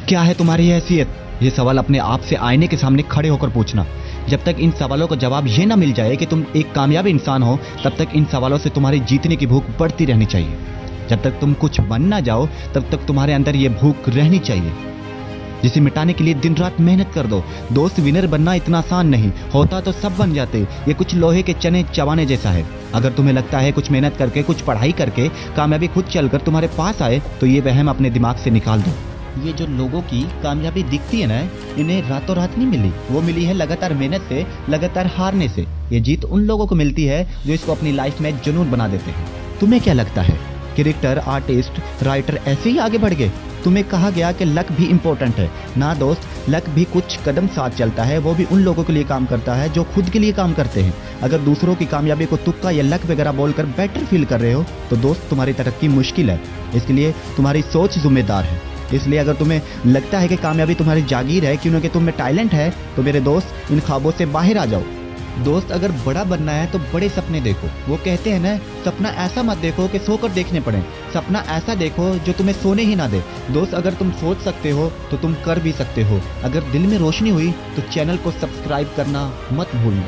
क्या है तुम्हारी हैसियत? ये सवाल अपने आप से आईने के सामने खड़े होकर पूछना। जब तक इन सवालों का जवाब ये ना मिल जाए कि तुम एक कामयाब इंसान हो, तब तक इन सवालों से तुम्हारी जीतने की भूख बढ़ती रहनी चाहिए। जब तक तुम कुछ बन ना जाओ, तब तक तुम्हारे अंदर ये भूख रहनी चाहिए, जिसे मिटाने के लिए दिन रात मेहनत कर दो। दोस्त, विनर बनना इतना आसान नहीं होता, तो सब बन जाते। ये कुछ लोहे के चने चबाने जैसा है। अगर तुम्हें लगता है कुछ मेहनत करके, कुछ पढ़ाई करके कामयाबी खुद चलकर तुम्हारे पास आए, तो ये वहम अपने दिमाग से निकाल दो। ये जो लोगों की कामयाबी दिखती है ना, इन्हें रातों रात नहीं मिली। वो मिली है लगातार मेहनत से, लगातार हारने से। ये जीत उन लोगों को मिलती है जो इसको अपनी लाइफ में जुनून बना देते हैं। तुम्हें क्या लगता है क्रिकेटर, आर्टिस्ट, राइटर ऐसे ही आगे बढ़ गए? तुम्हें कहा गया कि लक भी इंपॉर्टेंट है ना दोस्त, लक भी कुछ कदम साथ चलता है। वो भी उन लोगों के लिए काम करता है जो खुद के लिए काम करते हैं। अगर दूसरों की कामयाबी को तुक्का या लक वगैरह बोलकर बेटर फील कर रहे हो, तो दोस्त तुम्हारी तरक्की मुश्किल है। इसके लिए तुम्हारी सोच जिम्मेदार है। इसलिए अगर तुम्हें लगता है कि कामयाबी तुम्हारी जागीर है क्योंकि तुम में टैलेंट है, तो मेरे दोस्त इन ख्वाबों से बाहर आ जाओ। दोस्त, अगर बड़ा बनना है तो बड़े सपने देखो। वो कहते हैं ना, सपना ऐसा मत देखो कि सोकर देखने पड़े, सपना ऐसा देखो जो तुम्हें सोने ही ना दे। दोस्त, अगर तुम सोच सकते हो तो तुम कर भी सकते हो। अगर दिल में रोशनी हुई तो चैनल को सब्सक्राइब करना मत भूलना।